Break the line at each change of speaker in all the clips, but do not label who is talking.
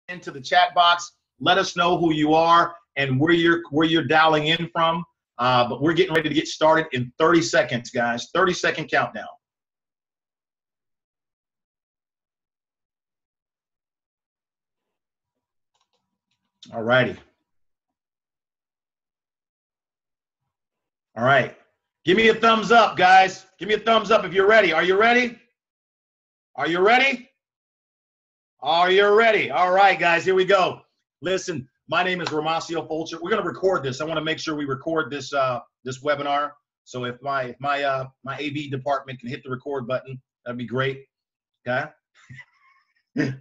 into the chat box. Let us know who you are and where you're dialing in from. But we're getting ready to get started in 30 seconds, guys. 30-second countdown. All righty. All right. Give me a thumbs up, guys. Give me a thumbs up if you're ready. Are you ready? Are you ready? Are you ready? All right, guys, here we go. Listen, my name is Ramasio Fulcher. We're going to record this. I want to make sure we record this this webinar. So if my AV department can hit the record button, that'd be great. Okay.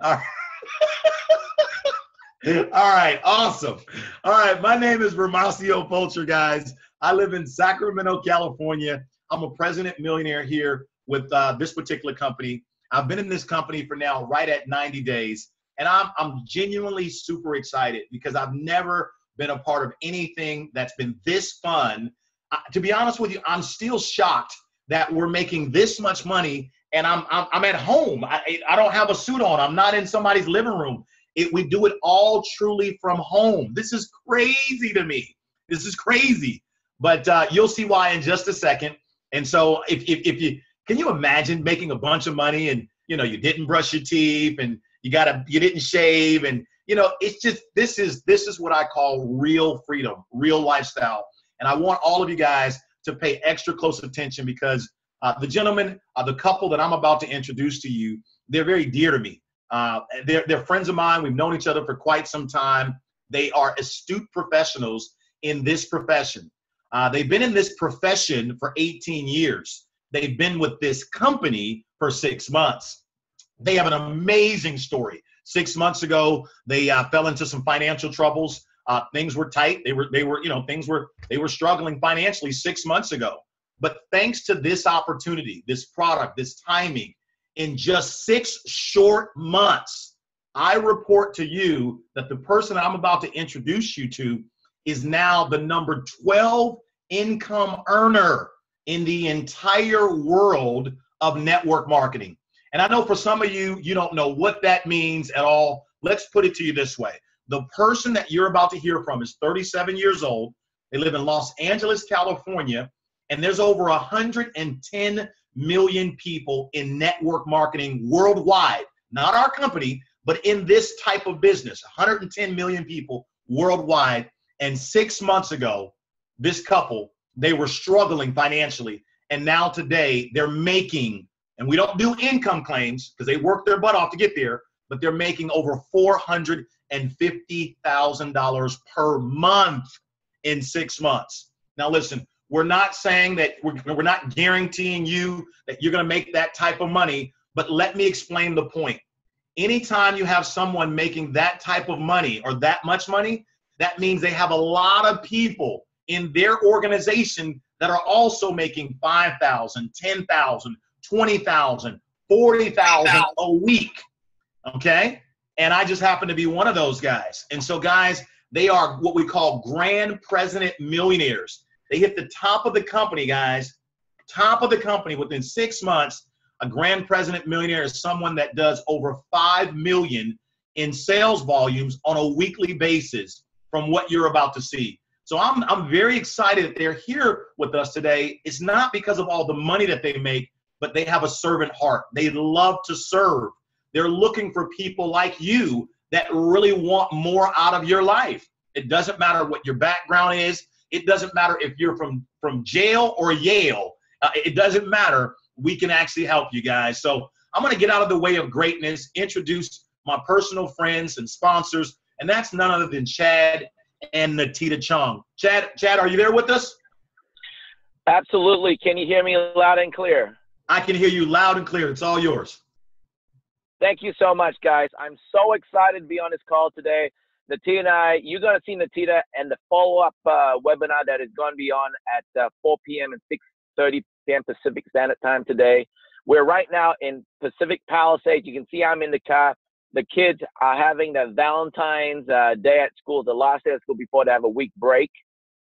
All right. All right, awesome. All right, my name is Ramasio Fulcher, guys. I live in Sacramento, California. I'm a president millionaire here with this particular company. I've been in this company for now right at 90 days, and I'm genuinely super excited because I've never been a part of anything that's been this fun. To be honest with you, I'm still shocked that we're making this much money, and I'm at home. I don't have a suit on. I'm not in somebody's living room. We do it all truly from home. This is crazy to me. This is crazy, but you'll see why in just a second. And so if you can you imagine making a bunch of money and you didn't brush your teeth and you didn't shave and it's just this is what I call real freedom, real lifestyle. And I want all of you guys to pay extra close attention because the gentleman, the couple that I'm about to introduce to you, they're very dear to me. They're friends of mine. We've known each other for quite some time. They are astute professionals in this profession. They've been in this profession for 18 years. They've been with this company for 6 months. They have an amazing story. 6 months ago, they fell into some financial troubles. Things were tight. They were struggling financially 6 months ago. But thanks to this opportunity, this product, this timing, in just 6 short months, I report to you that the person I'm about to introduce you to is now the number 12 income earner in the entire world of network marketing. And I know for some of you, you don't know what that means at all. Let's put it to you this way. The person that you're about to hear from is 37 years old. They live in Los Angeles, California, and there's over 110 million people in network marketing worldwide. Not our company, but in this type of business, 110 million people worldwide. And 6 months ago, this couple, they were struggling financially. And now today they're making, and we don't do income claims because they work their butt off to get there, but they're making over $450,000 per month in 6 months. Now listen, we're not saying that we're not guaranteeing you that you're going to make that type of money, but let me explain the point. Anytime you have someone making that type of money or that much money, that means they have a lot of people in their organization that are also making $5,000, $10,000, $20,000, $40,000 a week. Okay? And I just happen to be one of those guys. And so guys, they are what we call grand president millionaires. They hit the top of the company, guys, top of the company within 6 months. A grand president millionaire is someone that does over 5 million in sales volumes on a weekly basis from what you're about to see. So I'm very excited that they're here with us today. It's not because of all the money that they make, but they have a servant heart. They love to serve. They're looking for people like you that really want more out of your life. It doesn't matter what your background is. It doesn't matter if you're from jail or Yale. It doesn't matter. We can actually help you guys. So I'm going to get out of the way of greatness, introduce my personal friends and sponsors, and that's none other than Chad and Natita Chong. Chad, are you there with us?
Absolutely. Can you hear me loud and clear?
I can hear you loud and clear. It's all yours.
Thank you so much, guys. I'm so excited to be on this call today. Natita and I, you're going to see Natita and the follow-up webinar that is going to be on at 4 p.m. and 6:30 p.m. Pacific Standard Time today. We're right now in Pacific Palisades. You can see I'm in the car. The kids are having their Valentine's Day at school, the last day of school before they have a week break.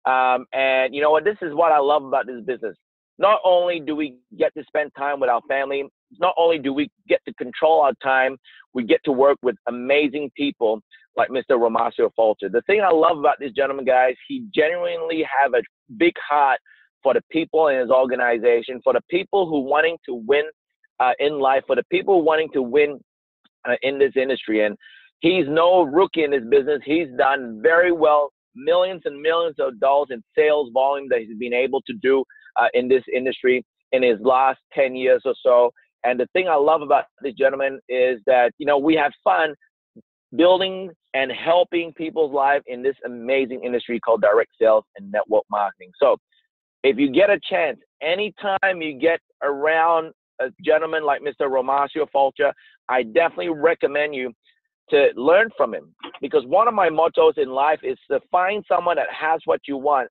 And you know what? This is what I love about this business. Not only do we get to spend time with our family not only do we get to control our time, we get to work with amazing people like Mr. Romasio Fulcher. The thing I love about this gentleman, guys, he genuinely have a big heart for the people in his organization, for the people who wanting to win in life, for the people wanting to win in this industry. And he's no rookie in this business. He's done very well, millions and millions of dollars in sales volume that he's been able to do in this industry in his last 10 years or so. And the thing I love about this gentleman is that, you know, we have fun building and helping people's life in this amazing industry called direct sales and network marketing. So if you get a chance, anytime you get around a gentleman like Mr. Romasio Fulcher, I definitely recommend you to learn from him, because one of my mottos in life is to find someone that has what you want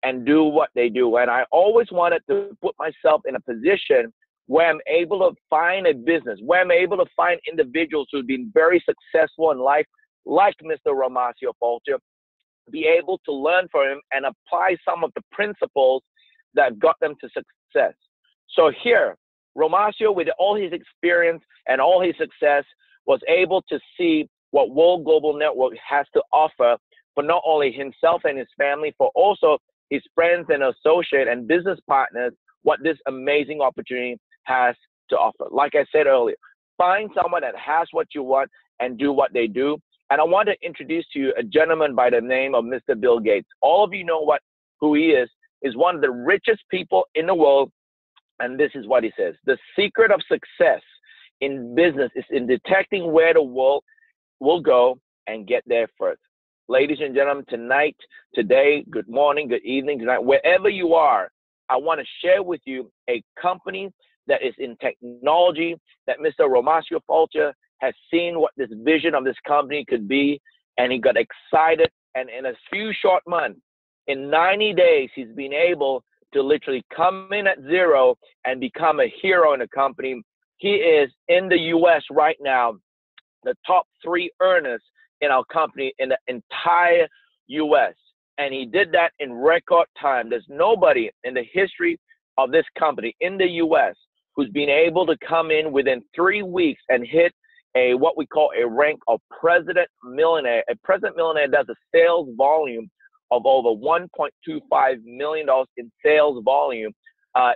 and do what they do. And I always wanted to put myself in a position where I'm able to find a business, where I'm able to find individuals who've been very successful in life, like Mr. Romasio Fulcher, be able to learn from him and apply some of the principles that got them to success. So here, Romasio, with all his experience and all his success, was able to see what World Global Network has to offer for not only himself and his family, for also his friends and associates and business partners, what this amazing opportunity has to offer. Like I said earlier, find someone that has what you want and do what they do. And I want to introduce to you a gentleman by the name of Mr. Bill Gates. All of you know who he is one of the richest people in the world. And this is what he says: the secret of success in business is in detecting where the world will go and get there first. Ladies and gentlemen, tonight, today, good morning, good evening, good night, wherever you are, I want to share with you a company that is in technology, that Mr. Romasio Fulcher has seen what this vision of this company could be, and he got excited. And in a few short months, in 90 days, he's been able to literally come in at zero and become a hero in the company. He is in the U.S. right now, the top 3 earners in our company in the entire U.S. And he did that in record time. There's nobody in the history of this company in the U.S. who's been able to come in within 3 weeks and hit what we call a rank of President Millionaire. A President Millionaire does a sales volume of over $1.25 million in sales volume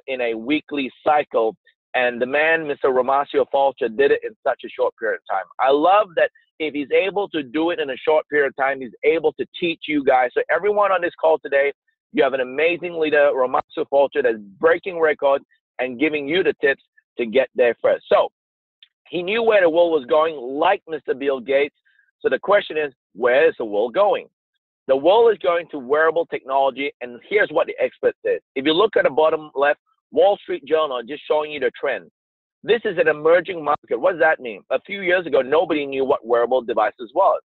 in a weekly cycle. And the man, Mr. Romasio Fulcher, did it in such a short period of time. I love that if he's able to do it in a short period of time, he's able to teach you guys. So everyone on this call today, you have an amazing leader, Romasio Fulcher, that's breaking records and giving you the tips to get there first. So he knew where the world was going, like Mr. Bill Gates. So the question is, where is the world going? The world is going to wearable technology, and here's what the expert says. If you look at the bottom left, Wall Street Journal just showing you the trend. This is an emerging market. What does that mean? A few years ago, nobody knew what wearable devices was.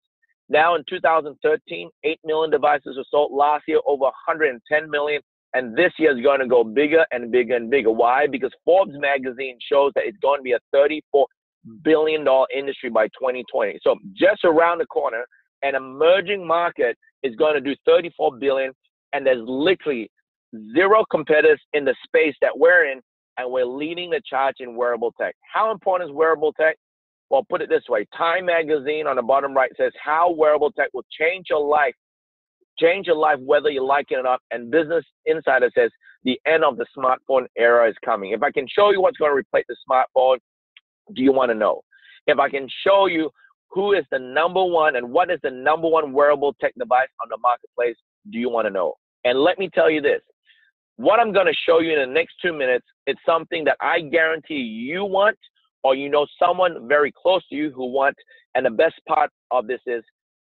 Now in 2013, 8 million devices were sold. Last year, over 110 million. And this year is going to go bigger and bigger and bigger. Why? Because Forbes magazine shows that it's going to be a $34 billion industry by 2020. So just around the corner, an emerging market is going to do $34 billion. And there's literally zero competitors in the space that we're in, and we're leading the charge in wearable tech. How important is wearable tech? Well, put it this way. Time magazine on the bottom right says how wearable tech will change your life whether you like it or not. And Business Insider says the end of the smartphone era is coming. If I can show you what's going to replace the smartphone, do you want to know? If I can show you who is the number one and what is the number one wearable tech device on the marketplace, do you want to know? And let me tell you this. What I'm going to show you in the next 2 minutes, it's something that I guarantee you want, or you know someone very close to you who want. And the best part of this is,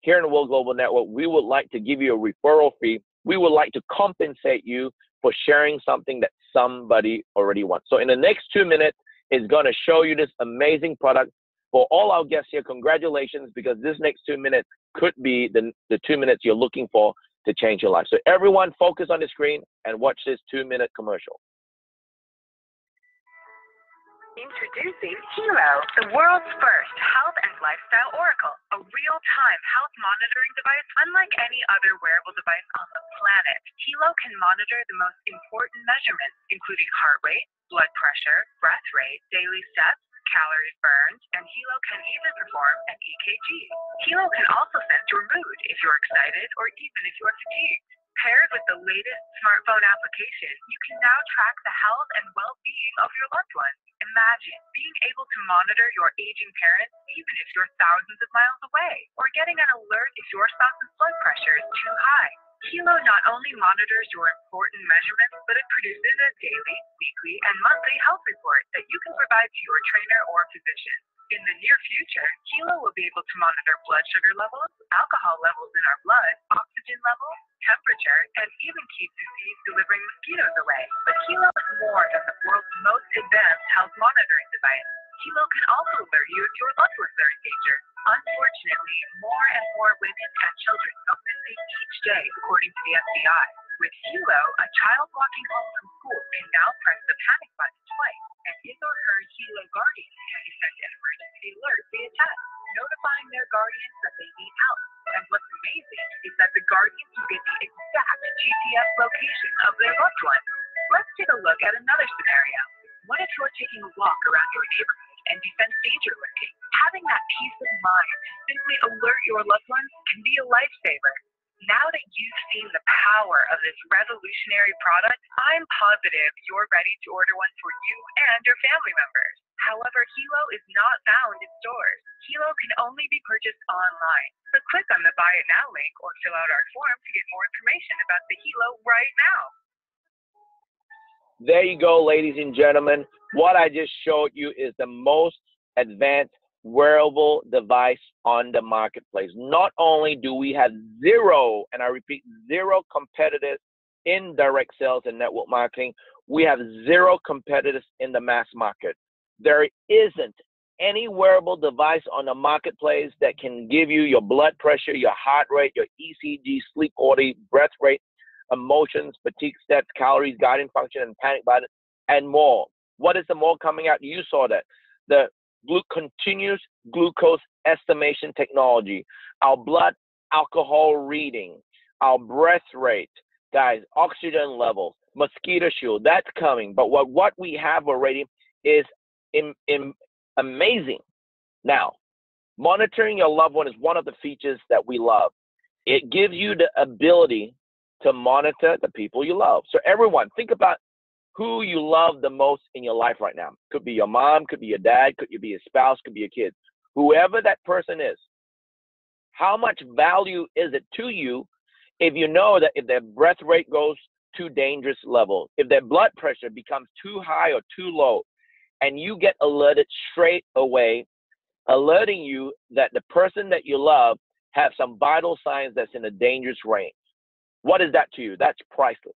here in the World Global Network, we would like to give you a referral fee. We would like to compensate you for sharing something that somebody already wants. So in the next 2 minutes, it's going to show you this amazing product. For all our guests here, congratulations, because this next 2 minutes could be the 2 minutes you're looking for to change your life. So everyone focus on the screen and watch this 2-minute commercial.
Introducing Hero, the world's first health and lifestyle oracle, a real-time real-time health monitoring device. Unlike any other wearable device on the planet, Hilo can monitor the most important measurements, including heart rate, blood pressure, breath rate, daily steps, calories burned, and Hilo can even perform an EKG. Hilo can also sense your mood if you're excited or even if you're fatigued. Paired with the latest smartphone application, you can now track the health and well-being of your loved ones. Imagine being able to monitor your aging parents even if you're thousands of miles away, or getting an alert if your spouse's blood pressure is too high. Hilo not only monitors your important measurements, but it produces a daily, weekly, and monthly health report that you can provide to your trainer or physician. In the near future, Hilo will be able to monitor blood sugar levels, alcohol levels in our blood, oxygen levels, temperature, and even keep disease-delivering mosquitoes away. But Hilo is more than the world's most advanced health monitoring device. Hilo can also alert you if your loved ones are in danger. Unfortunately, more and more women and children go missing each day, according to the FBI. With Hilo, a child walking home from school can now press the panic button twice, and his or her Hilo guardian can be sent an emergency alert via text, notifying their guardians that they need help. And what's amazing is that the guardians will get the exact GPS location of their loved one. Let's take a look at another scenario. What if you're taking a walk around your neighborhood and you sense danger lurking? Having that peace of mind to simply alert your loved ones can be a lifesaver. Now that you've seen the power of this revolutionary product, I'm positive you're ready to order one for you and your family members. However, Hilo is not found in stores. Hilo can only be purchased online. So click on the Buy It Now link or fill out our form to get more information about the Hilo right now.
There you go, ladies and gentlemen. What I just showed you is the most advanced wearable device on the marketplace. Not only do we have zero, and I repeat, zero competitors in direct sales and network marketing, we have zero competitors in the mass market. There isn't any wearable device on the marketplace that can give you your blood pressure, your heart rate, your ECG, sleep quality, breath rate, emotions, fatigue steps, calories, guiding function, and panic button, and more. What is the more coming out? You saw that. The continuous glucose estimation technology, our blood alcohol reading, our breath rate, guys, oxygen levels, mosquito shield, that's coming. But what we have already is amazing. Now, monitoring your loved one is one of the features that we love. It gives you the ability to monitor the people you love. So everyone, think about who you love the most in your life right now. Could be your mom, could be your dad, could be your spouse, could be your kid. Whoever that person is, how much value is it to you if you know that if their breath rate goes to dangerous level, if their blood pressure becomes too high or too low, and you get alerted straight away, alerting you that the person that you love have some vital signs that's in a dangerous range. What is that to you? That's priceless.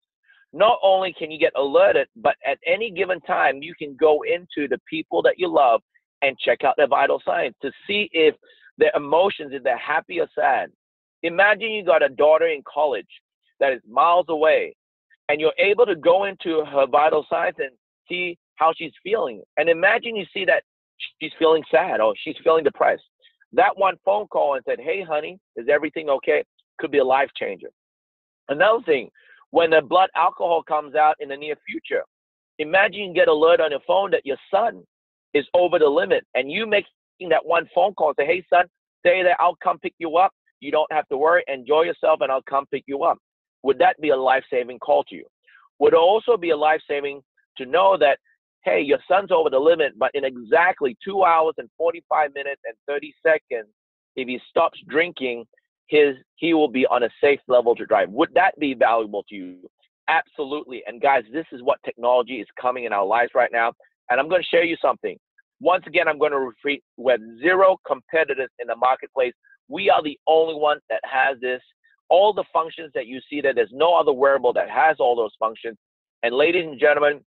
Not only can you get alerted, but at any given time, you can go into the people that you love and check out their vital signs to see if their emotions, if they're happy or sad. Imagine you got a daughter in college that is miles away, and you're able to go into her vital signs and see how she's feeling. And imagine you see that she's feeling sad or she's feeling depressed. That one phone call and said, "Hey, honey, is everything okay?" could be a life changer. Another thing, when the blood alcohol comes out in the near future, imagine you get alert on your phone that your son is over the limit, and you making that one phone call and say, "Hey, son, stay there. I'll come pick you up. You don't have to worry. Enjoy yourself, and I'll come pick you up." Would that be a life-saving call to you? Would it also be a life-saving to know that, hey, your son's over the limit, but in exactly 2 hours and 45 minutes and 30 seconds, if he stops drinking, he will be on a safe level to drive. Would that be valuable to you? Absolutely. And guys, this is what technology is coming in our lives right now. And I'm going to share you something. Once again, I'm going to repeat, with zero competitors in the marketplace, we are the only one that has this. All the functions that you see there, there's no other wearable that has all those functions. And ladies and gentlemen,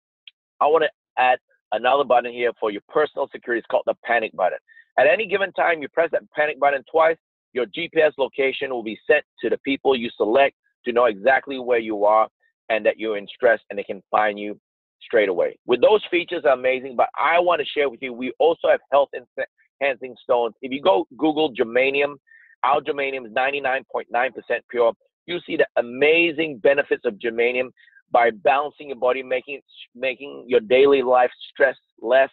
I want to add another button here for your personal security. It's called the panic button. At any given time, you press that panic button twice, your GPS location will be sent to the people you select to know exactly where you are and that you're in stress, and they can find you straight away. With those features are amazing, but I want to share with you, we also have health enhancing stones. If you go Google germanium, Our germanium is 99.9% pure. You see the amazing benefits of germanium by balancing your body, making your daily life stress less,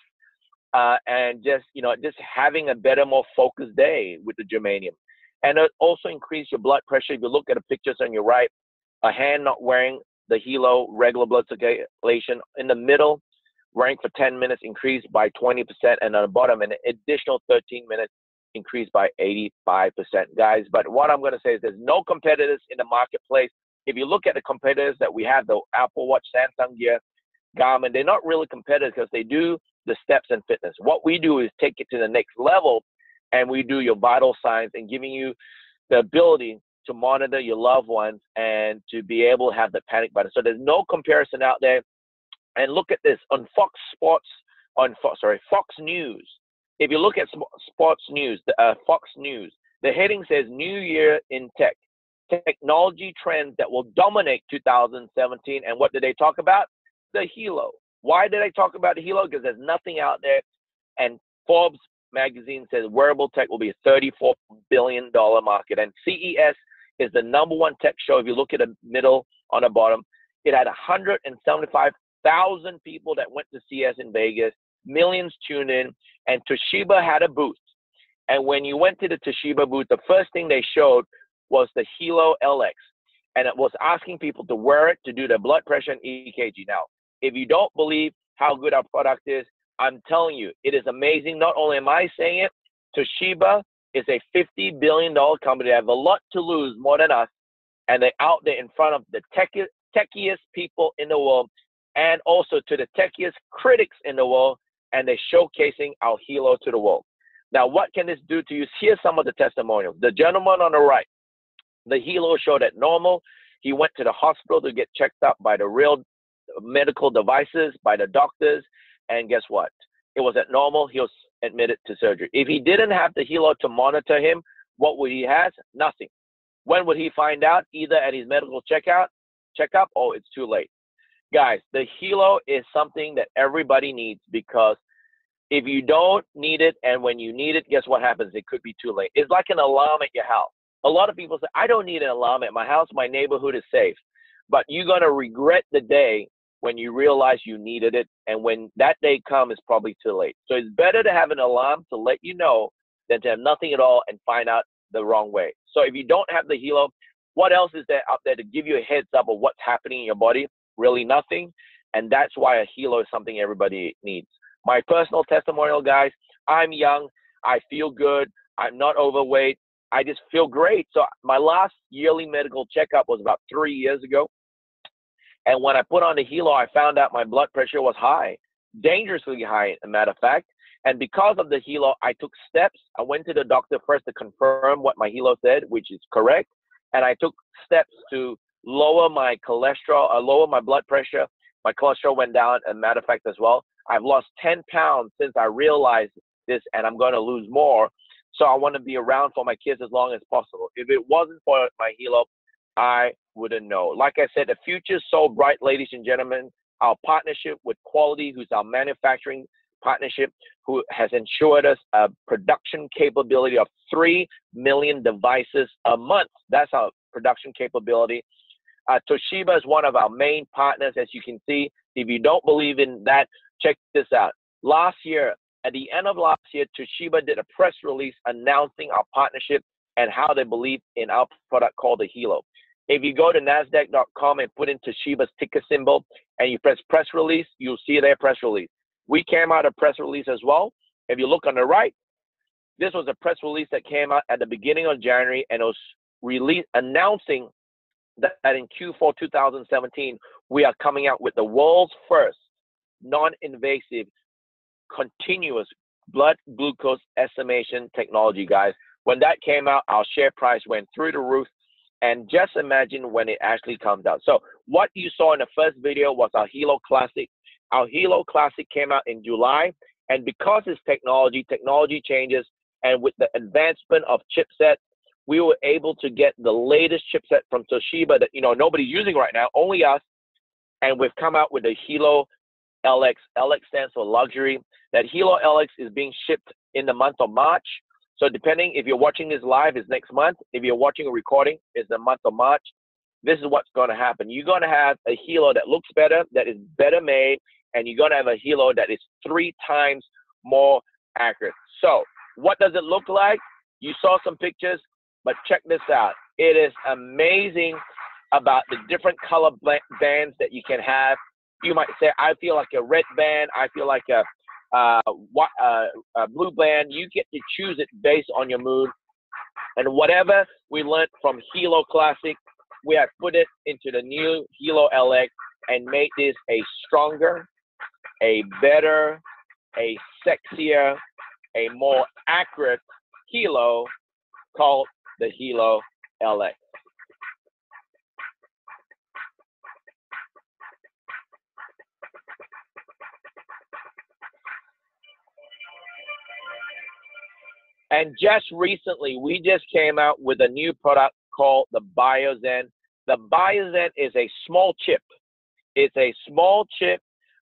and just having a better, more focused day with the germanium. And it also increase your blood pressure. If you look at the pictures on your right, a hand not wearing the Helo, regular blood circulation. In the middle, wearing for 10 minutes, increased by 20%, and on the bottom, an additional 13 minutes, increased by 85%, guys. But what I'm going to say is there's no competitors in the marketplace. If you look at the competitors that we have, the Apple Watch, Samsung Gear, Garmin, they're not really competitors because they do the steps and fitness. What we do is take it to the next level, and we do your vital signs and giving you the ability to monitor your loved ones and to be able to have the panic button. So there's no comparison out there. And look at this on Fox News. If you look at sports news, Fox News, the heading says New Year in Tech, technology trends that will dominate 2017. And what did they talk about? The Helo. Why did they talk about the Helo? Because there's nothing out there. And Forbes magazine says wearable tech will be a $34 billion market. And CES is the #1 tech show. If you look at the middle on the bottom, it had 175,000 people that went to CES in Vegas, millions tuned in, and Toshiba had a booth. And when you went to the Toshiba booth, the first thing they showed was the Helo LX. And it was asking people to wear it to do their blood pressure and EKG. Now, if you don't believe how good our product is, I'm telling you, it is amazing. Not only am I saying it, Toshiba is a $50 billion company. They have a lot to lose more than us. And they're out there in front of the techiest people in the world, and also to the techiest critics in the world, and they're showcasing our Helo to the world. Now, what can this do to you? Here's some of the testimonials. The gentleman on the right, the Helo showed at normal. He went to the hospital to get checked up by the real medical devices, by the doctors, and guess what? It was at normal. He was admitted to surgery. If he didn't have the Helo to monitor him, what would he have? Nothing. When would he find out? Either at his medical checkup, or it's too late. Guys, the Helo is something that everybody needs, because if you don't need it and when you need it, guess what happens? It could be too late. It's like an alarm at your house. A lot of people say, I don't need an alarm at my house. My neighborhood is safe. But you're going to regret the day when you realize you needed it. And when that day comes, it's probably too late. So it's better to have an alarm to let you know than to have nothing at all and find out the wrong way. So if you don't have the Helo, what else is there out there to give you a heads up of what's happening in your body? Really nothing. And that's why a Helo is something everybody needs. My personal testimonial, guys, I'm young. I feel good. I'm not overweight. I just feel great. So my last yearly medical checkup was about 3 years ago. And when I put on the Helo, I found out my blood pressure was high, dangerously high, as a matter of fact. And because of the Helo, I took steps. I went to the doctor first to confirm what my Helo said, which is correct. And I took steps to lower my cholesterol, lower my blood pressure. My cholesterol went down, as a matter of fact, as well. I've lost 10 pounds since I realized this, and I'm going to lose more. So I want to be around for my kids as long as possible. If it wasn't for my Helo, I wouldn't know. Like I said, the future is so bright, ladies and gentlemen. Our partnership with Quality, who's our manufacturing partnership, who has ensured us a production capability of 3 million devices a month. That's our production capability. Toshiba is one of our main partners, as you can see. If you don't believe in that, check this out. Last year, at the end of last year, Toshiba did a press release announcing our partnership and how they believe in our product called the Helo. If you go to NASDAQ.com and put in Toshiba's ticker symbol and you press press release, you'll see their press release. We came out a press release as well. If you look on the right, this was a press release that came out at the beginning of January, and it was released announcing that in Q4 2017, we are coming out with the world's first non-invasive continuous blood glucose estimation technology, guys. When that came out, our share price went through the roof. And just imagine when it actually comes out. So what you saw in the first video was our Helo Classic. Our Helo Classic came out in July. And because it's technology changes, and with the advancement of chipsets, we were able to get the latest chipset from Toshiba that nobody's using right now, only us. And we've come out with the Helo LX. LX stands for luxury. That Helo LX is being shipped in the month of March. So depending if you're watching this live, it's next month. If you're watching a recording, it's the month of March. This is what's going to happen. You're going to have a helo that looks better, that is better made, and you're going to have a helo that is 3 times more accurate. So what does it look like? You saw some pictures, but check this out. It is amazing about the different color bands that you can have. You might say, I feel like a red band. I feel like a blue band. You get to choose it based on your mood. And whatever we learned from Helo Classic, we have put it into the new Helo LX and made this a stronger, a better, a sexier, a more accurate helo called the Helo LX. And just recently, we just came out with a new product called the BioZen. The BioZen is a small chip. It's a small chip,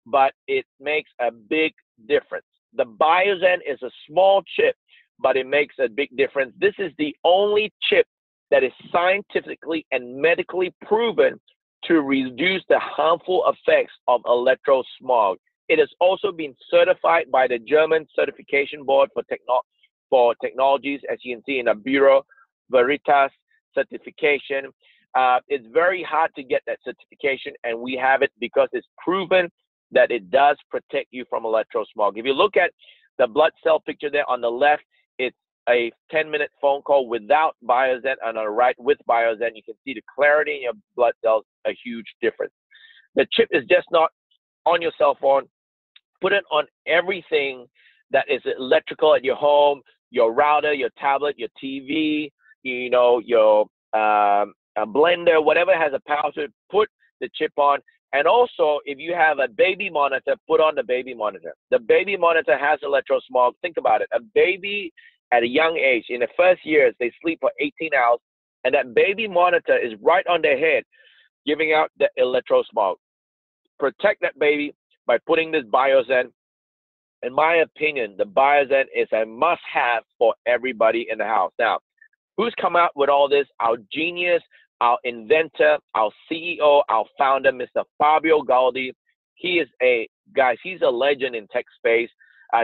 but it makes a big difference. The BioZen is a small chip, but it makes a big difference. This is the only chip that is scientifically and medically proven to reduce the harmful effects of electrosmog. It has also been certified by the German Certification Board for Technologies, as you can see in the Bureau Veritas certification. It's very hard to get that certification, and we have it because it's proven that it does protect you from electrosmog. If you look at the blood cell picture there on the left, it's a 10-minute phone call without BioZen, and on the right with BioZen. You can see the clarity in your blood cells, a huge difference. The chip is just not on your cell phone. Put it on everything that is electrical at your home, your router, your tablet, your TV, you know, your a blender, whatever has a power to it, put the chip on. And also, if you have a baby monitor, put on the baby monitor. The baby monitor has electrosmog. Think about it. A baby at a young age, in the first years, they sleep for 18 hours, and that baby monitor is right on their head, giving out the electrosmog. Protect that baby by putting this BioZen. In my opinion, the BioZen is a must-have for everybody in the house. Now, who's come out with all this? Our genius, our inventor, our CEO, our founder, Mr. Fabio Galdi. He is he's a legend in tech space.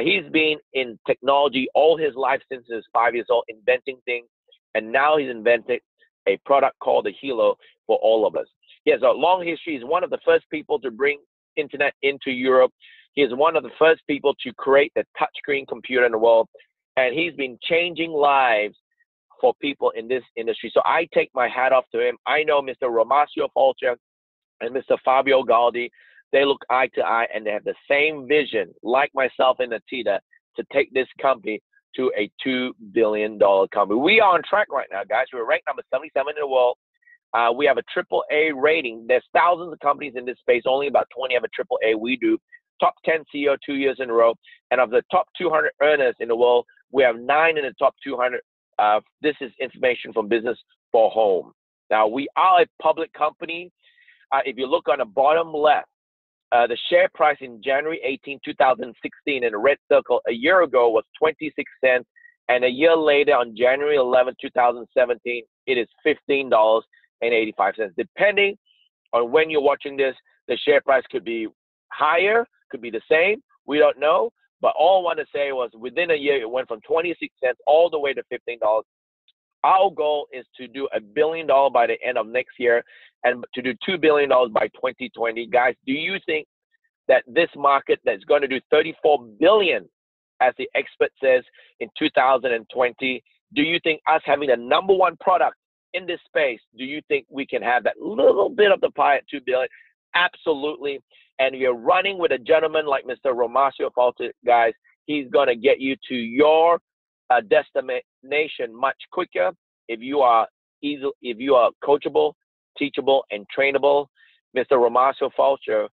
He's been in technology all his life since he was 5 years old, inventing things. And now he's invented a product called the Helo for all of us. He has a long history. He's one of the first people to bring internet into Europe. He is one of the first people to create the touchscreen computer in the world. And he's been changing lives for people in this industry. So I take my hat off to him. I know Mr. Romasio Fulcher and Mr. Fabio Galdi, they look eye to eye, and they have the same vision, like myself and Natita, to take this company to a $2 billion company. We are on track right now, guys. We're ranked number 77 in the world. We have a AAA rating. There's thousands of companies in this space. Only about 20 have a AAA. We do. Top 10 CEO 2 years in a row. And of the top 200 earners in the world, we have 9 in the top 200. This is information from Business for Home. Now, we are a public company. If you look on the bottom left, the share price in January 18, 2016 in the red circle a year ago was 26 cents. And a year later, on January 11, 2017, it is $15.85. Depending on when you're watching this, the share price could be higher, could be the same. We don't know. But all I want to say was within a year, it went from 26 cents all the way to $15. Our goal is to do $1 billion by the end of next year and to do $2 billion by 2020. Guys, do you think that this market that's going to do $34 billion, as the expert says, in 2020, do you think us having the #1 product in this space, do you think we can have that little bit of the pie at $2 billion? Absolutely. And you're running with a gentleman like Mr. Romasio Fulcher, guys, he's going to get you to your destination much quicker if you are coachable, teachable, and trainable. Mr. Romasio Fulcher,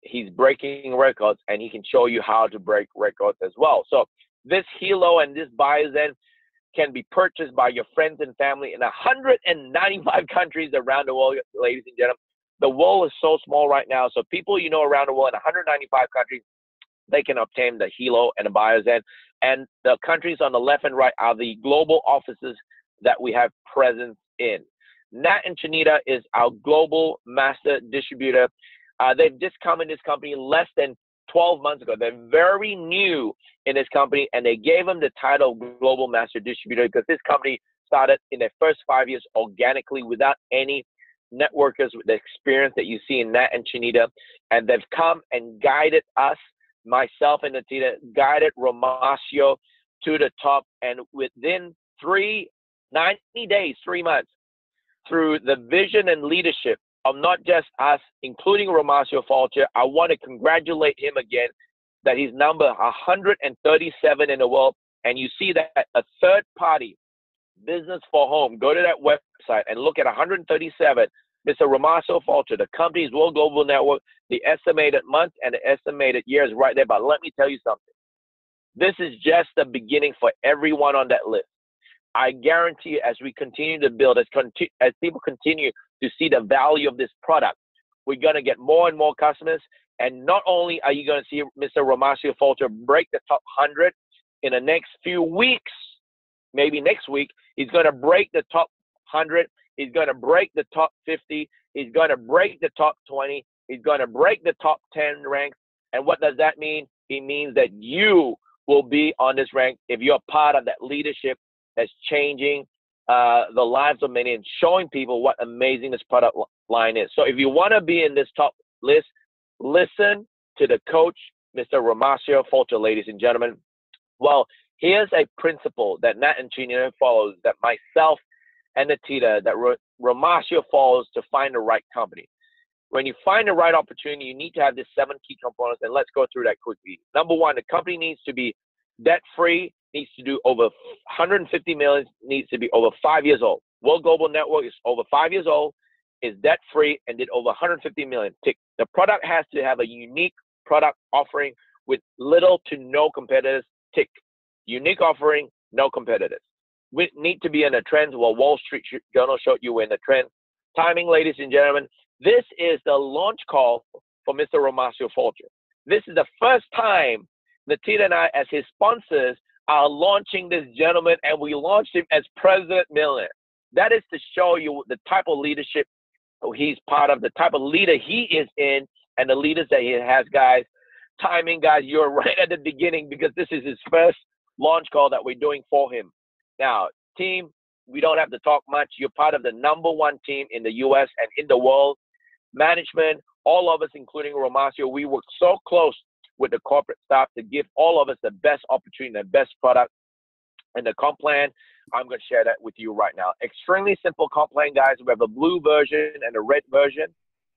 he's breaking records, and he can show you how to break records as well. So this Helo and this BioZen can be purchased by your friends and family in 195 countries around the world, ladies and gentlemen. The world is so small right now, so people you know around the world in 195 countries, they can obtain the Helo and the BioZen. And the countries on the left and right are the global offices that we have presence in. Nat and Chinita is our global master distributor. They've just come in this company less than 12 months ago. They're very new in this company, and they gave them the title of global master distributor because this company started in their first 5 years organically without any networkers with the experience that you see in Nat and Chinita. And they've come and guided us, myself and Natita, guided Romasio to the top. And within 90 days, 3 months, through the vision and leadership of not just us, including Romasio Fulcher, I want to congratulate him again that he's number 137 in the world. And you see that a third party, Business for Home, go to that website and look at 137. Mr. Romasio Fulcher, the company's World Global Network, the estimated months and the estimated years right there. But let me tell you something. This is just the beginning for everyone on that list. I guarantee you, as we continue to build, as people continue to see the value of this product, we're going to get more and more customers. And not only are you going to see Mr. Romasio Fulcher break the top 100 in the next few weeks, maybe next week, he's going to break the top 100. He's going to break the top 50. He's going to break the top 20. He's going to break the top 10 ranks. And what does that mean? It means that you will be on this rank if you're part of that leadership that's changing the lives of many and showing people what amazing this product line is. So if you want to be in this top list, listen to the coach, Mr. Romasio Fulcher, ladies and gentlemen. Well, here's a principle that Nat and Chinita follows, that myself and Natita, that Romasio follows to find the right company. When you find the right opportunity, you need to have these 7 key components, and let's go through that quickly. Number one, the company needs to be debt-free, needs to do over 150 million, needs to be over 5 years old. World Global Network is over 5 years old, is debt-free, and did over 150 million. Tick. The product has to have a unique product offering with little to no competitors. Tick. Unique offering, no competitors. We need to be in the trends. Well, Wall Street Journal showed you in the trend. Timing, ladies and gentlemen. This is the launch call for Mr. Romasio Fulcher. This is the first time Natita and I, as his sponsors, are launching this gentleman, and we launched him as President Millionaire. That is to show you the type of leadership he's part of, the type of leader he is in, and the leaders that he has, guys. Timing, guys, you're right at the beginning because this is his first launch call that we're doing for him. Now, team, we don't have to talk much. You're part of the #1 team in the U.S. and in the world. Management, all of us, including Romasio, we work so close with the corporate staff to give all of us the best opportunity, the best product. And the comp plan, I'm going to share that with you right now. Extremely simple comp plan, guys. We have a blue version and a red version.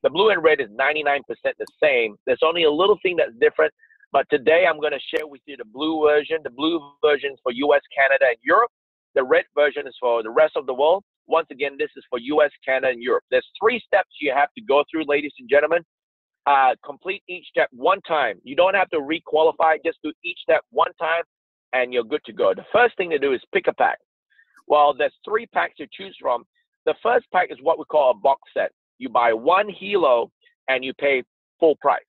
The blue and red is 99% the same. There's only a little thing that's different. But today I'm going to share with you the blue version. The blue version is for US, Canada, and Europe. The red version is for the rest of the world. Once again, this is for US, Canada, and Europe. There's 3 steps you have to go through, ladies and gentlemen. Complete each step 1 time. You don't have to re-qualify. Just do each step 1 time, and you're good to go. The first thing to do is pick a pack. Well, there's 3 packs to choose from. The first pack is what we call a box set. You buy 1 Hilo, and you pay full price.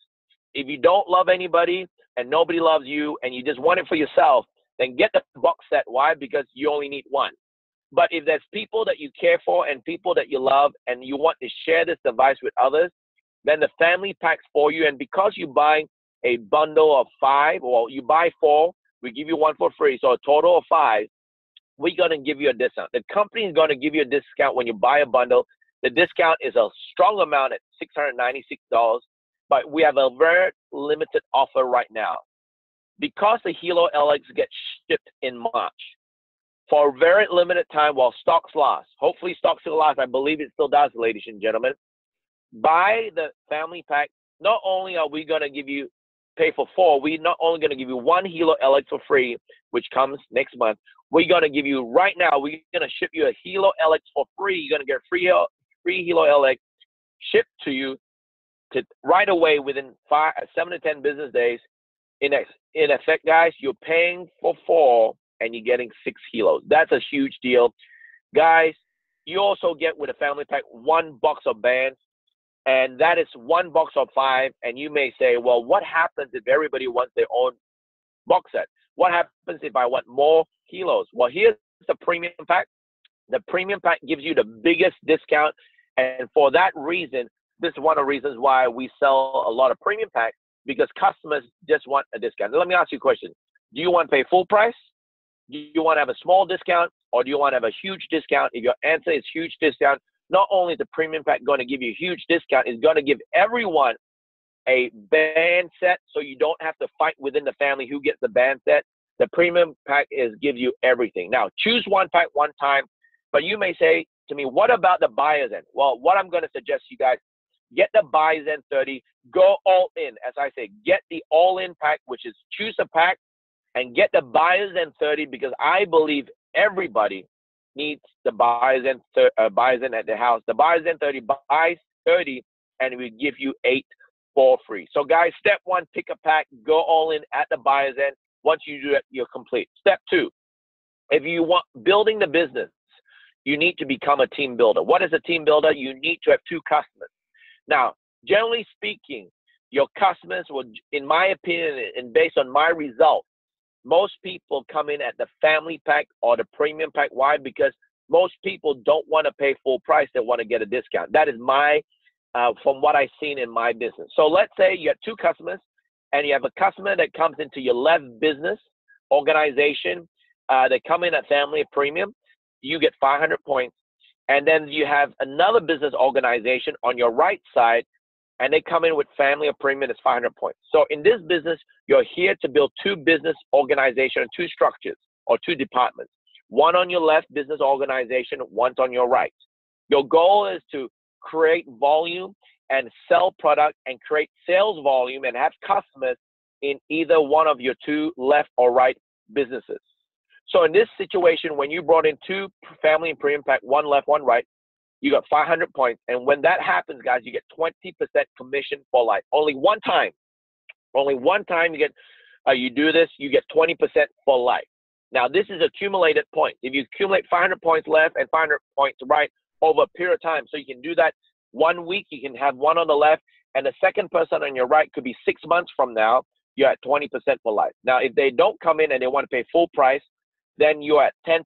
If you don't love anybody and nobody loves you and you just want it for yourself, then get the box set. Why? Because you only need 1. But if there's people that you care for and people that you love and you want to share this device with others, then the family pack's for you. And because you buy a bundle of 5, or you buy 4, we give you 1 for free. So a total of 5, we're going to give you a discount. The company is going to give you a discount when you buy a bundle. The discount is a strong amount at $696. But we have a very limited offer right now. Because the Hilo LX gets shipped in March, for a very limited time while stocks last, hopefully stocks still last, I believe it still does, ladies and gentlemen, buy the family pack. Not only are we going to give you, pay for 4, we're not only going to give you 1 Hilo LX for free, which comes next month. We're going to give you, right now, we're going to ship you a Hilo LX for free. You're going to get free Hilo LX shipped to you right away within 7 to 10 business days. In effect, guys, you're paying for 4 and you're getting 6 Hilos. That's a huge deal. Guys, you also get with a family pack 1 box of bands, and that is 1 box of 5. And you may say, well, what happens if everybody wants their own box set. What happens if I want more kilos? Well, here's the premium pack. The premium pack gives you the biggest discount. And for that reason, this is one of the reasons why we sell a lot of premium packs, because customers just want a discount. Now, let me ask you a question. Do you want to pay full price? Do you want to have a small discount, or do you want to have a huge discount? If your answer is huge discount, not only is the premium pack going to give you a huge discount, it's going to give everyone a band set, so you don't have to fight within the family who gets the band set. The premium pack gives you everything. Now, choose one pack one time, but you may say to me, what about the buyer's end? Well, what I'm going to suggest you guys, get the buyer's end 30, go all in. As I say, get the all-in pack, which is choose a pack, and get the buyer's end 30, because I believe everybody needs the buyer's end at the house. The buyer's end 30 buys 30, and we give you 8 for free. So guys, step 1, pick a pack, go all in at the buyer's end. Once you do that, you're complete. Step 2, if you want building the business, you need to become a team builder. What is a team builder? You need to have 2 customers. Now, generally speaking, your customers will, in my opinion, and based on my results, most people come in at the family pack or the premium pack. Why? Because most people don't want to pay full price. They want to get a discount. That is my, from what I've seen in my business. So let's say you have 2 customers, and you have a customer that comes into your left business organization. They come in at family premium. You get 500 points. And then you have another business organization on your right side, and they come in with family or premium, it's 500 points. So in this business, you're here to build 2 business organizations, 2 structures or 2 departments. One on your left business organization, one's on your right. Your goal is to create volume and sell product and create sales volume and have customers in either one of your 2 left or right businesses. So in this situation, when you brought in 2 family and premium pack, 1 left, 1 right, you got 500 points. And when that happens, guys, you get 20% commission for life. Only one time you get, you do this, you get 20% for life. Now, this is accumulated points. If you accumulate 500 points left and 500 points right over a period of time, so you can do that 1 week, you can have 1 on the left, and the second person on your right could be 6 months from now, you're at 20% for life. Now, if they don't come in and they want to pay full price, then you're at 10%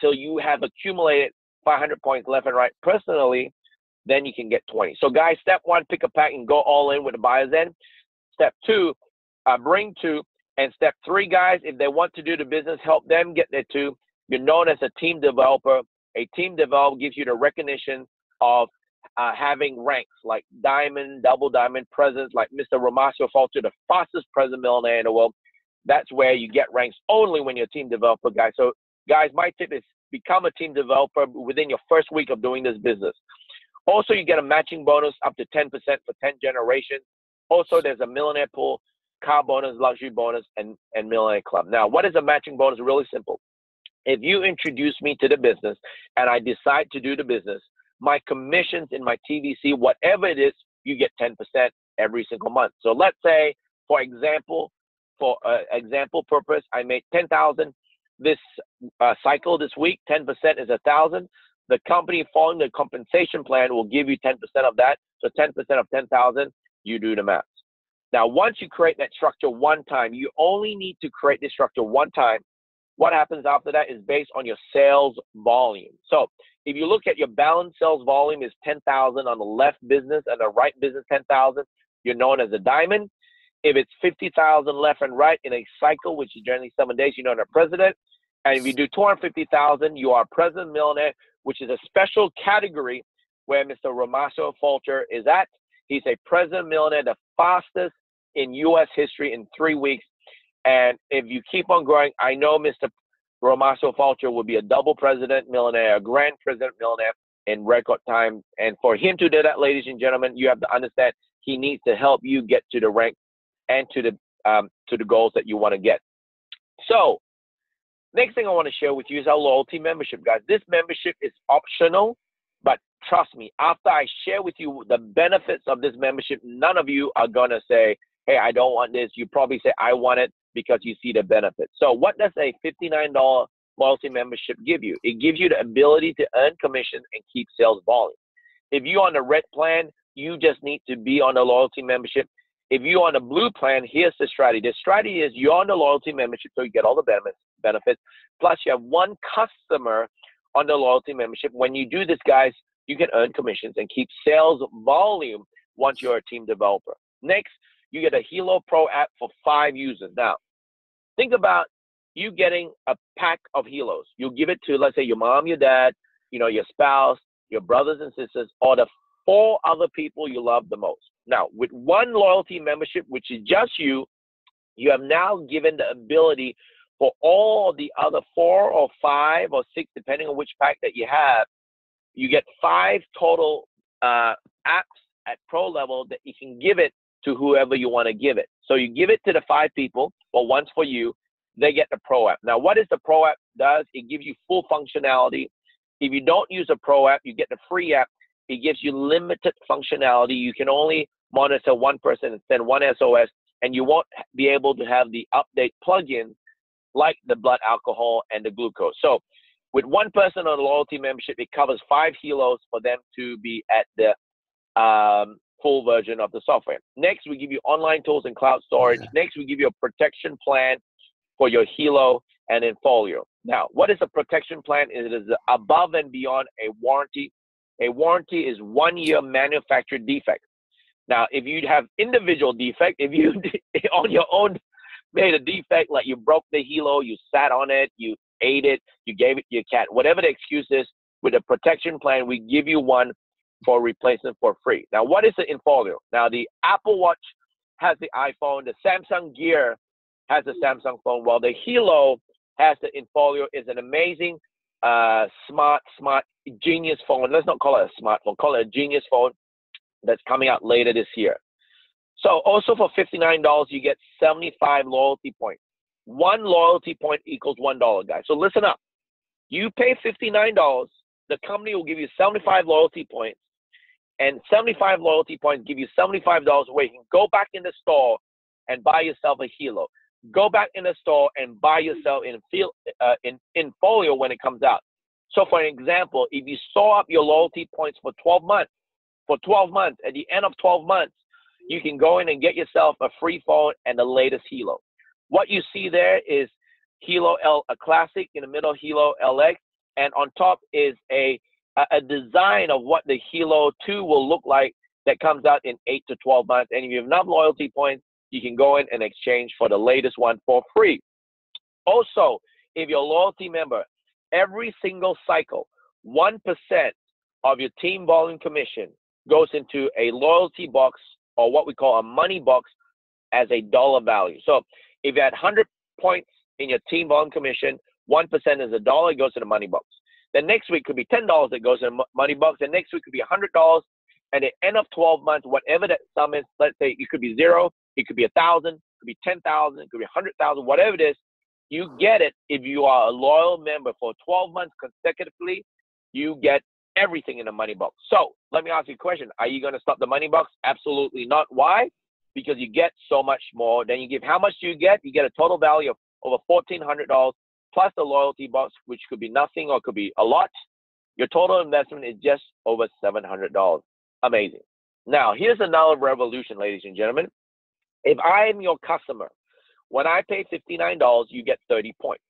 till you have accumulated 500 points left and right personally, then you can get 20. So guys, step 1, pick a pack and go all in with the buyer's end. Step 2, bring 2. And step 3, guys, if they want to do the business, help them get there too. You're known as a team developer. A team developer gives you the recognition of having ranks like diamond, double diamond, presidents like Mr. Romasio Falter, the fastest president millionaire in the world. That's where you get ranks only when you're a team developer, guys. So, guys, my tip is become a team developer within your first week of doing this business. Also, you get a matching bonus up to 10% for 10 generations. Also, there's a millionaire pool, car bonus, luxury bonus, and millionaire club. Now, what is a matching bonus? Really simple. If you introduce me to the business and I decide to do the business, my commissions in my TVC, whatever it is, you get 10% every single month. So let's say, for example, for example purpose, I made 10,000 this cycle this week. 10% is 1,000. The company following the compensation plan will give you 10% of that. So 10% of 10,000, you do the math. Now, once you create that structure one time, you only need to create this structure one time. What happens after that is based on your sales volume. So if you look at your balanced sales volume is 10,000 on the left business and the right business 10,000, you're known as a diamond. If it's 50,000 left and right in a cycle, which is generally 7 days, you're known as president. And if you do 250,000, you are president millionaire, which is a special category where Mr. Romasio Falter is at. He's a president millionaire, the fastest in U.S. history in 3 weeks. And if you keep on growing, I know Mr. Romasio Falter will be a double president millionaire, a grand president millionaire in record time. And for him to do that, ladies and gentlemen, you have to understand he needs to help you get to the rank and to the goals that you want to get. So next thing I want to share with you is our loyalty membership, guys. This membership is optional, but trust me, after I share with you the benefits of this membership, none of you are going to say, hey, I don't want this. You probably say, I want it because you see the benefits. So what does a $59 loyalty membership give you? It gives you the ability to earn commission and keep sales volume. If you're on the red plan, you just need to be on the loyalty membership. If you're on a blue plan, here's the strategy. The strategy is you're on the loyalty membership, so you get all the benefits. Plus, you have one customer on the loyalty membership. When you do this, guys, you can earn commissions and keep sales volume once you're a team developer. Next, you get a Hilo Pro app for 5 users. Now, think about you getting a pack of Hilos. You'll give it to, let's say, your mom, your dad, your spouse, your brothers and sisters, or the 4 other people you love the most. Now, with one loyalty membership, which is just you have now given the ability for all the other 4 or 5 or 6, depending on which pack that you have, you get 5 total apps at pro level that you can give it to whoever you want to give it. So you give it to the 5 people, or one's for you, they get the pro app. Now, what is the pro app does? It gives you full functionality. If you don't use a pro app, you get the free app. It gives you limited functionality. You can only monitor one person and send one SOS, and you won't be able to have the update plugins like the blood alcohol and the glucose. So with one person on a loyalty membership, it covers 5 Hilos for them to be at the full version of the software. Next, we give you online tools and cloud storage. Next, we give you a protection plan for your Hilo and Infolio. Now, what is a protection plan? It is above and beyond a warranty. A warranty is 1 year manufactured defect. Now, if you have individual defect, if you on your own made a defect, like you broke the Hilo, you sat on it, you ate it, you gave it to your cat, whatever the excuse is, with a protection plan, we give you one for replacement for free. Now, what is the Infolio? Now, the Apple Watch has the iPhone, the Samsung Gear has the Samsung phone, while the Hilo has the Infolio. Is an amazing, smart, genius phone. Let's not call it a smartphone, call it a genius phone that's coming out later this year. So also for $59, you get 75 loyalty points. 1 loyalty point equals $1, guys. So listen up. You pay $59, the company will give you 75 loyalty points, and 75 loyalty points give you $75 where you can go back in the store and buy yourself a Hilo. Go back in the store and buy yourself Infolio when it comes out. So for an example, if you store up your loyalty points for 12 months, at the end of 12 months, you can go in and get yourself a free phone and the latest Hilo. What you see there is Hilo a Classic, in the middle Hilo LX, and on top is a design of what the Hilo 2 will look like that comes out in 8 to 12 months. And if you have enough loyalty points, you can go in and exchange for the latest one for free. Also, if you're a loyalty member, every single cycle, 1% of your team volume commission goes into a loyalty box, or what we call a money box, as a dollar value. So if you had 100 points in your team volume commission, 1% is $1, it goes to the money box. Then next week could be $10 that goes in the money box. And next week could be $100. And at the end of 12 months, whatever that sum is, let's say it could be 0, it could be 1,000, it could be 10,000, it could be 100,000, whatever it is, you get it. If you are a loyal member for 12 months consecutively, you get everything in the money box. So let me ask you a question. Are you going to stop the money box? Absolutely not. Why? Because you get so much more than you give. How much do you get? You get a total value of over $1,400 plus the loyalty box, which could be nothing or could be a lot. Your total investment is just over $700. Amazing. Now, here's another revolution, ladies and gentlemen. If I am your customer, when I pay $59, you get 30 points.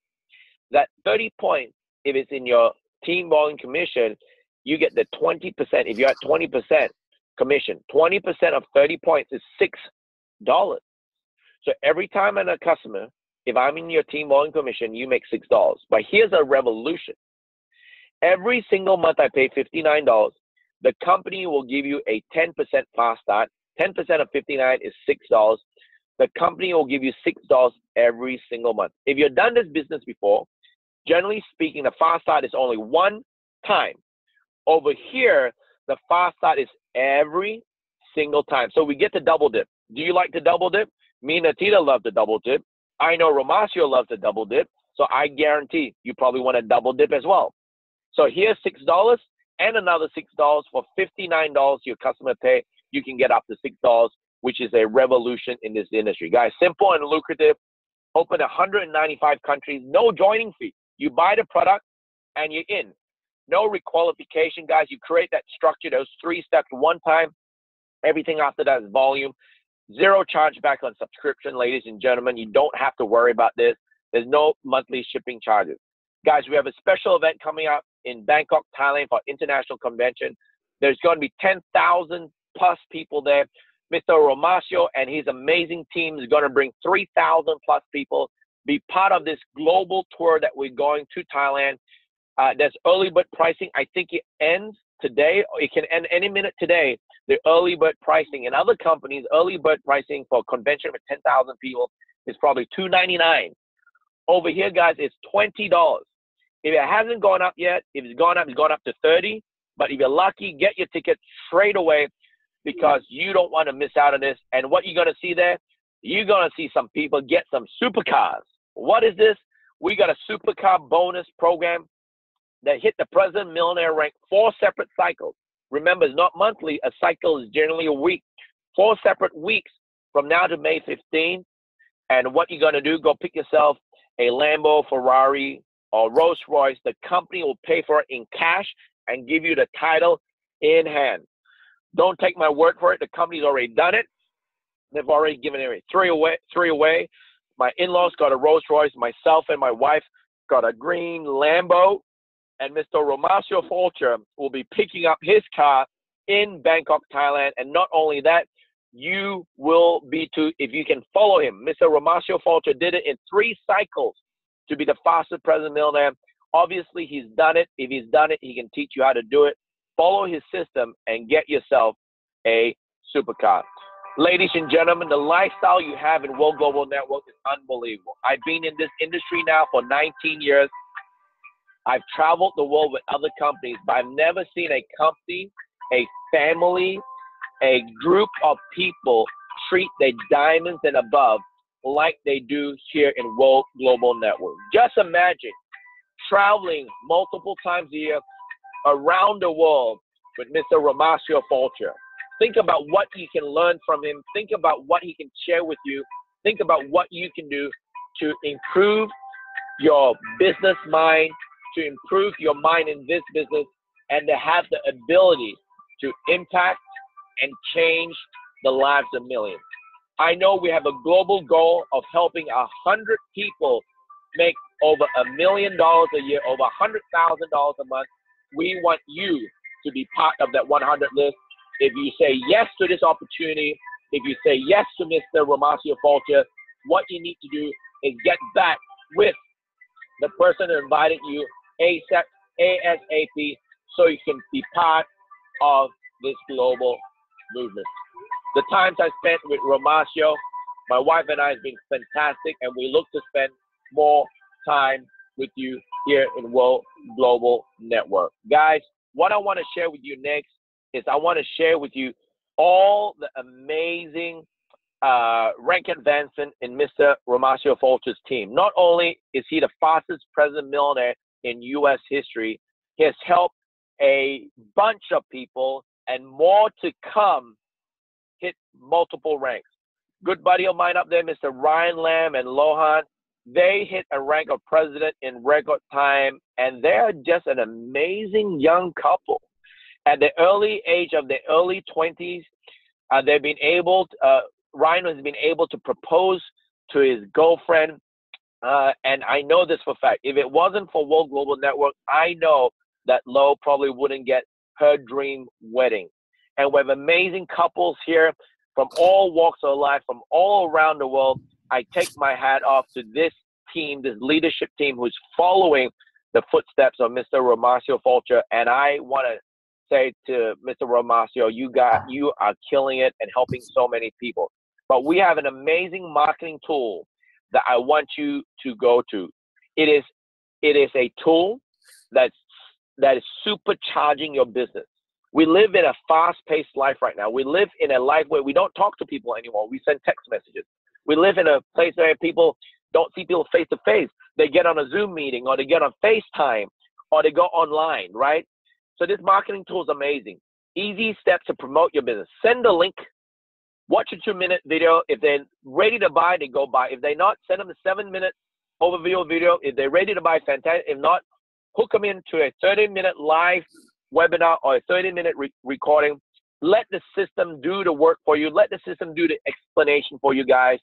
That 30 points, if it's in your team volume commission, you get the 20%. If you're at 20% commission, 20% of 30 points is $6. So every time I'm a customer, if I'm in your team volume commission, you make $6. But here's a revolution. Every single month I pay $59, the company will give you a 10% fast start. 10% of 59 is $6. The company will give you $6 every single month. If you've done this business before, generally speaking, the fast start is only one time. Over here, the fast start is every single time. So we get to double dip. Do you like to double dip? Me and Natita love to double dip. I know Romacio loves to double dip. So I guarantee you probably want to double dip as well. So here's $6 and another $6 for $59 your customer pay. You can get up to $6, which is a revolution in this industry. Guys, simple and lucrative. Open 195 countries, no joining fee. You buy the product and you're in. No requalification, guys. You create that structure, those 3 steps one time. Everything after that is volume. Zero chargeback on subscription, ladies and gentlemen. You don't have to worry about this. There's no monthly shipping charges. Guys, we have a special event coming up in Bangkok, Thailand for International Convention. There's going to be 10,000 plus people there. Mr. Romasio and his amazing team is going to bring 3,000 plus people, be part of this global tour that we're going to Thailand. There's early bird pricing. I think it ends today. It can end any minute today. The early bird pricing in other companies, early bird pricing for a convention with 10,000 people is probably $299. Over here, guys, it's $20. If it hasn't gone up yet, if it's gone up to $30. But if you're lucky, get your ticket straight away because you don't want to miss out on this. And what you're going to see there, you're going to see some people get some supercars. What is this? We got a supercar bonus program that hit the President Millionaire rank 4 separate cycles. Remember, it's not monthly. A cycle is generally a week. 4 separate weeks from now to May 15. And what you're going to do, go pick yourself a Lambo, Ferrari, or Rolls Royce. The company will pay for it in cash and give you the title in hand. Don't take my word for it. The company's already done it. They've already given it three away. My in-laws got a Rolls Royce. Myself and my wife got a green Lambo. And Mr. Romasio Fulcher will be picking up his car in Bangkok, Thailand. And not only that, you will be if you can follow him. Mr. Romasio Fulcher did it in 3 cycles to be the fastest President Millionaire. Obviously, he's done it. If he's done it, he can teach you how to do it. Follow his system and get yourself a supercar. Ladies and gentlemen, the lifestyle you have in World Global Network is unbelievable. I've been in this industry now for 19 years. I've traveled the world with other companies, but I've never seen a company, a family, a group of people treat their diamonds and above like they do here in World Global Network. Just imagine traveling multiple times a year around the world with Mr. Romasio Fulcher. Think about what you can learn from him. Think about what he can share with you. Think about what you can do to improve your business mind, to improve your mind in this business, and to have the ability to impact and change the lives of millions. I know we have a global goal of helping 100 people make over $1 million a year, over $100,000 a month. We want you to be part of that 100 list. If you say yes to this opportunity, if you say yes to Mr. Romasio Fulcher, what you need to do is get back with the person who invited you ASAP so you can be part of this global movement. The times I spent with Romasio, my wife and I have been fantastic, and we look to spend more time with you here in World Global Network. Guys, what I want to share with you next is I want to share with you all the amazing rank advancement in Mr. Romasio Fulcher's team. Not only is he the fastest President Millionaire in U.S. history, he has helped a bunch of people and more to come hit multiple ranks. Good buddy of mine up there, Mr. Ryan Lamb and Lohan, they hit a rank of president in record time, and they're just an amazing young couple. At the early age of their early 20s, they've been able to, Ryan has been able to propose to his girlfriend, and I know this for a fact. If it wasn't for World Global Network, I know that Lo probably wouldn't get her dream wedding. And we have amazing couples here from all walks of life, from all around the world. I take my hat off to this team, this leadership team who's following the footsteps of Mr. Romasio Fulcher. And I want to say to Mr. Romasio, you are killing it and helping so many people. But we have an amazing marketing tool that I want you to go to. It is a tool that is supercharging your business. We live in a fast-paced life right now. We live in a life where we don't talk to people anymore. We send text messages. We live in a place where people don't see people face-to-face. They get on a Zoom meeting, or they get on FaceTime, or they go online, right? So this marketing tool is amazing. Easy steps to promote your business. Send a link. Watch a 2-minute video. If they're ready to buy, they go buy. If they're not, send them a 7-minute overview video. If they're ready to buy, fantastic. If not, hook them into a 30-minute live webinar or a 30-minute recording Let the system do the work for you. Let the system do the explanation for you guys.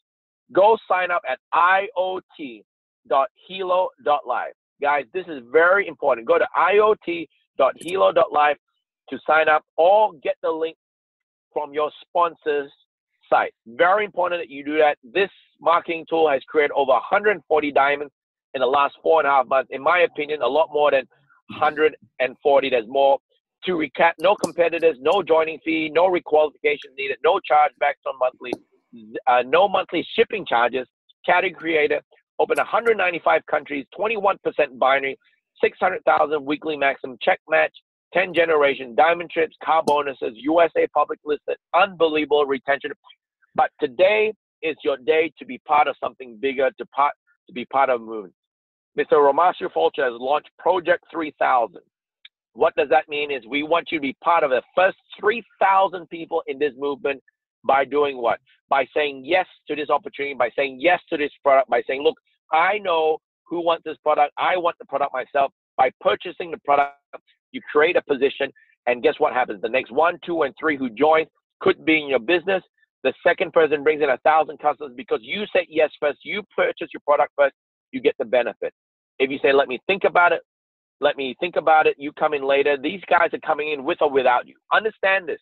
Go sign up at iot.helo.live. Guys, this is very important. Go to iot.helo.live to sign up, or get the link from your sponsor's site. Very important that you do that. This marketing tool has created over 140 diamonds in the last 4.5 months. In my opinion, a lot more than 140. There's more. To recap, no competitors, no joining fee, no requalification needed, no chargebacks on monthly, no monthly shipping charges. Category creator, open 195 countries, 21% binary, 600,000 weekly maximum, check match, 10 generation, diamond trips, car bonuses, USA public listed, unbelievable retention. But today is your day to be part of something bigger, to be part of a movement. Mr. Romasio Fulcher has launched Project 3000. What does that mean is we want you to be part of the first 3,000 people in this movement by doing what? By saying yes to this opportunity, by saying yes to this product, by saying, look, I know who wants this product. I want the product myself. By purchasing the product, you create a position, and guess what happens? The next 1, 2, and 3 who join could be in your business. The second person brings in 1,000 customers because you said yes first. You purchase your product first. You get the benefit. If you say, let me think about it, you come in later. These guys are coming in with or without you. Understand this.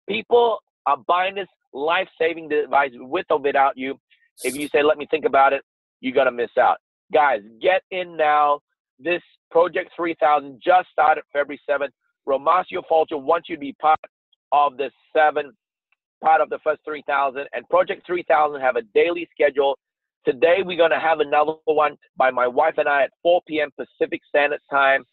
People are buying this life-saving device with or without you. If you say, let me think about it, you're going to miss out. Guys, get in now. This Project 3000 just started February 7th. Romasio Fulcher wants you to be part of the first 3,000. And Project 3000 have a daily schedule. Today, we're going to have another one by my wife and I at 4 p.m. Pacific Standard Time.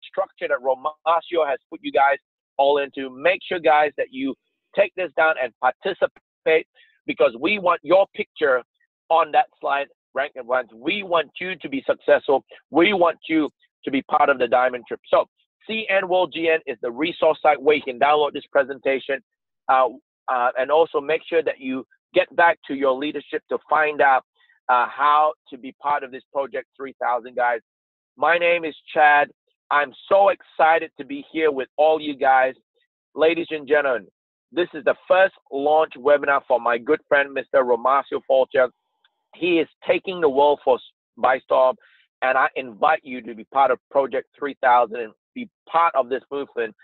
Structure that Romasio has put you guys all into. Make sure, guys, that you take this down and participate, because we want your picture on that slide, Rank and Ones. We want you to be successful. We want you to be part of the Diamond Trip. So, CN World GN is the resource site where you can download this presentation, and also make sure that you get back to your leadership to find out how to be part of this Project 3000, guys. My name is Chad. I'm so excited to be here with all you guys. Ladies and gentlemen, this is the first launch webinar for my good friend, Mr. Romasio Fulcher. He is taking the world by storm, and I invite you to be part of Project 3000 and be part of this movement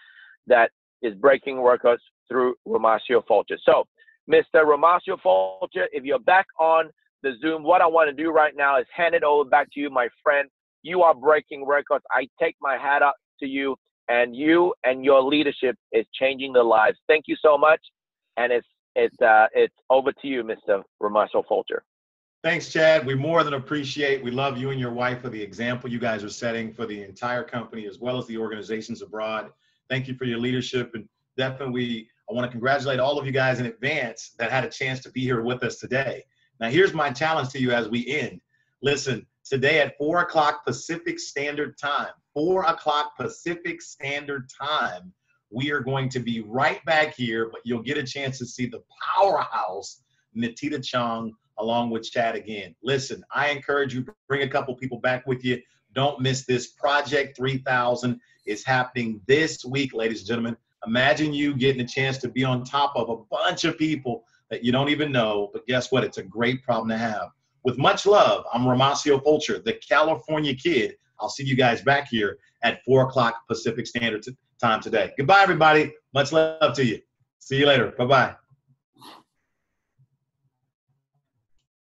that is breaking records through Romasio Fulcher. So, Mr. Romasio Fulcher, if you're back on the Zoom, what I want to do right now is hand it over back to you, my friend. You are breaking records. I take my hat up to you, and your leadership is changing the lives. Thank you so much, and it's over to you, Mr. Romasio Fulcher.
Thanks, Chad. We more than appreciate. We love you and your wife for the example you guys are setting for the entire company as well as the organizations abroad. Thank you for your leadership, and definitely I want to congratulate all of you guys in advance that had a chance to be here with us today. Now, here's my challenge to you as we end. Listen, today at 4 o'clock Pacific Standard Time, 4 o'clock Pacific Standard Time, we are going to be right back here, but you'll get a chance to see the powerhouse, Nitita Chong, along with Chad again. Listen, I encourage you to bring a couple people back with you. Don't miss this. Project 3000 is happening this week, ladies and gentlemen. Imagine you getting a chance to be on top of a bunch of people that you don't even know, but guess what? It's a great problem to have. With much love, I'm Romasio Fulcher, the California Kid. I'll see you guys back here at 4 o'clock Pacific Standard Time today. Goodbye, everybody. Much love to you. See you later. Bye-bye.